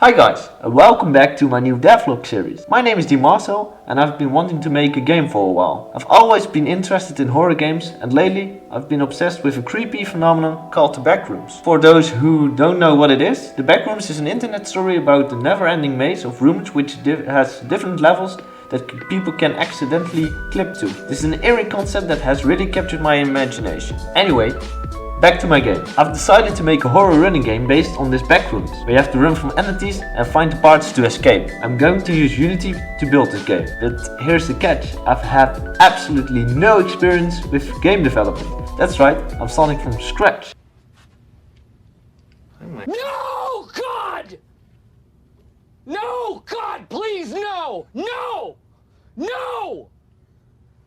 Hi guys, and welcome back to my new devlog series. My name is DEANMARCEL and I've been wanting to make a game for a while. I've always been interested in horror games and lately I've been obsessed with a creepy phenomenon called the backrooms. For those who don't know what it is, the backrooms is an internet story about the never-ending maze of rooms which has different levels that people can accidentally clip to. This is an eerie concept that has really captured my imagination. Anyway, back to my game. I've decided to make a horror running game based on this backrooms, where you have to run from entities and find the parts to escape. I'm going to use Unity to build this game, but here's the catch. I've had absolutely no experience with game development. That's right, I'm starting from scratch. No, God! No, God, please, no! No! No!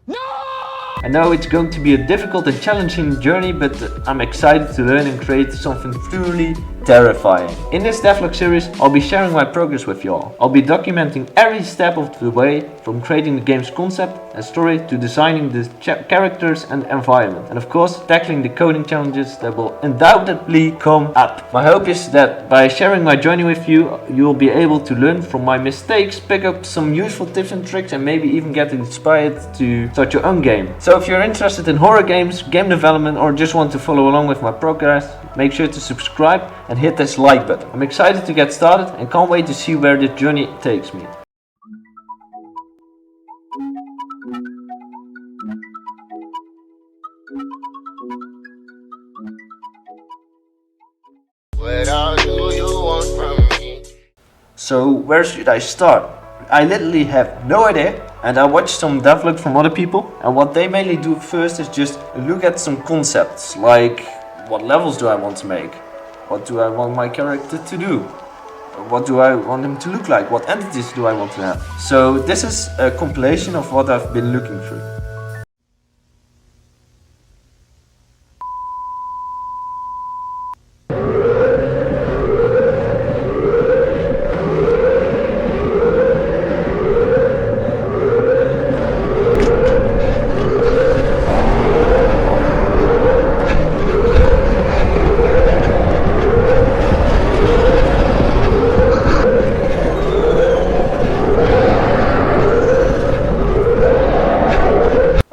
No! I know it's going to be a difficult and challenging journey, but I'm excited to learn and create something truly terrifying. In this devlog series, I'll be sharing my progress with y'all. I'll be documenting every step of the way, from creating the game's concept and story to designing the characters and environment. And of course, tackling the coding challenges that will undoubtedly come up. My hope is that by sharing my journey with you, you'll be able to learn from my mistakes, pick up some useful tips and tricks, and maybe even get inspired to start your own game. So if you're interested in horror games, game development, or just want to follow along with my progress, make sure to subscribe and hit this like button. I'm excited to get started and can't wait to see where this journey takes me. What all do you want from me? So where should I start? I literally have no idea, and I watched some devlogs from other people, and what they mainly do first is just look at some concepts, like what levels do I want to make? What do I want my character to do? What do I want him to look like? What entities do I want to have? So this is a compilation of what I've been looking through.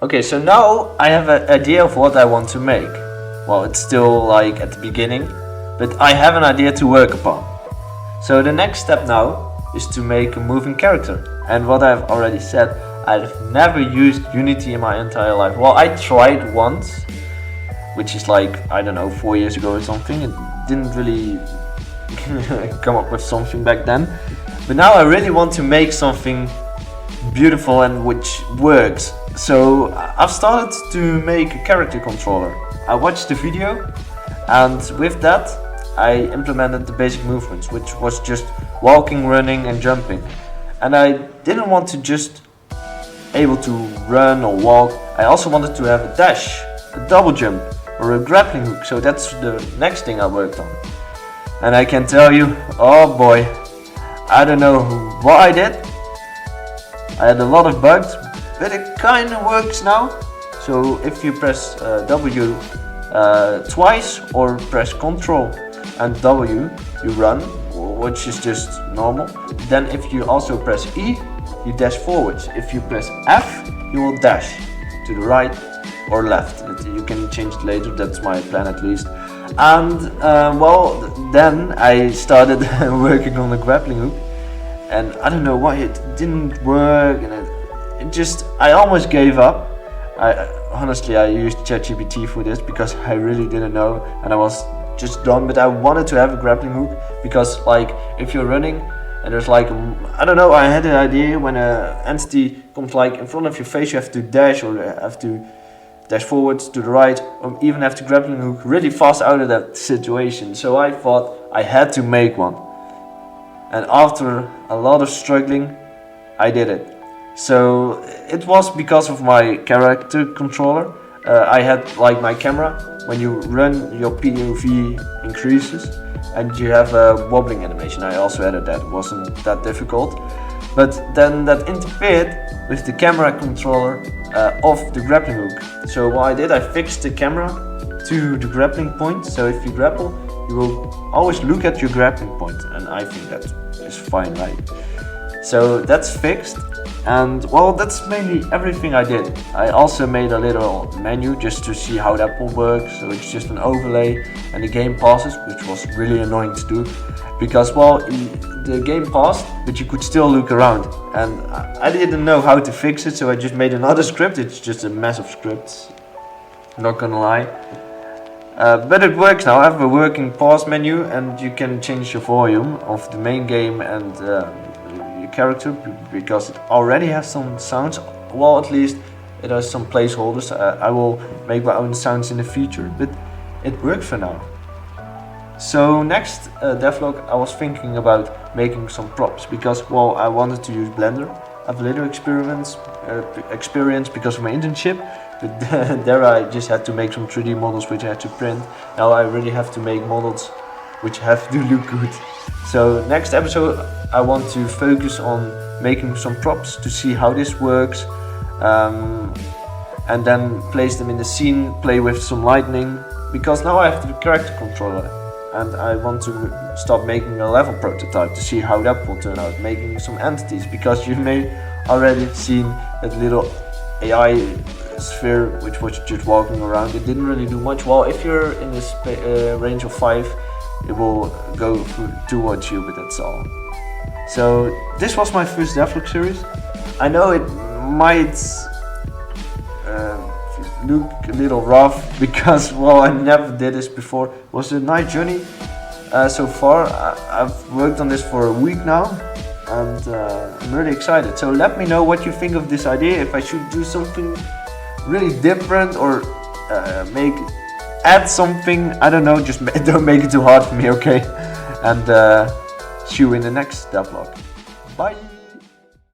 Okay, so now I have an idea of what I want to make. Well, it's still like at the beginning, but I have an idea to work upon. So the next step now is to make a moving character. And what I've already said, I've never used Unity in my entire life. Well, I tried once, which is like, I don't know, 4 years ago or something. It didn't really come up with something back then. But now I really want to make something beautiful and which works. So I've started to make a character controller. I watched the video and with that I implemented the basic movements, which was just walking, running and jumping. And I didn't want to just able to run or walk. I also wanted to have a dash, a double jump or a grappling hook. So that's the next thing I worked on. And I can tell you, oh boy, I don't know what I did. I had a lot of bugs, but it kind of works now. So if you press W twice or press Ctrl and W, you run, which is just normal. Then if you also press E, you dash forwards. If you press F, you will dash to the right or left. You can change it later, that's my plan at least. And well, then I started working on the grappling hook. And I don't know why it didn't work, and it just, I almost gave up. Honestly, I used ChatGPT for this because I really didn't know, and I was just done. But I wanted to have a grappling hook because, like, if you're running and there's like, I don't know, I had an idea when an entity comes like in front of your face, you have to dash or have to dash forwards to the right, or even have to grappling hook really fast out of that situation. So I thought I had to make one. And after a lot of struggling, I did it. So it was because of my character controller. I had like my camera, when you run your POV increases and you have a wobbling animation. I also added that, it wasn't that difficult. But then that interfered with the camera controller of the grappling hook. So what I did, I fixed the camera to the grappling point. So if you grapple, you will always look at your grappling point, and I think that is fine, right? So that's fixed, and well, that's mainly everything I did. I also made a little menu just to see how that will work. So it's just an overlay and the game passes, which was really annoying to do because, well, the game passed, but you could still look around, and I didn't know how to fix it, so I just made another script. It's just a mess of scripts, not gonna lie. But it works now. I have a working pause menu, and you can change the volume of the main game and your character because it already has some sounds. Well, at least it has some placeholders. I will make my own sounds in the future, but it works for now. So next devlog, I was thinking about making some props because, well, I wanted to use Blender. I have a little experience because of my internship, but there I just had to make some 3D models which I had to print. Now I really have to make models which have to look good. So next episode I want to focus on making some props to see how this works, and then place them in the scene, play with some lighting, because now I have the character controller. And I want to start making a level prototype to see how that will turn out, making some entities, because you may already seen that little AI sphere which was just walking around. It didn't really do much. Well, if you're in this range of 5, it will go towards you, but that's all. So this was my first devlog series. I know it might look a little rough because, well, I never did this before. It was a nice journey so far. I've worked on this for a week now, and I'm really excited. So let me know what you think of this idea, if I should do something really different or add something. I don't know, just don't make it too hard for me, okay? And see you in the next devlog. Bye!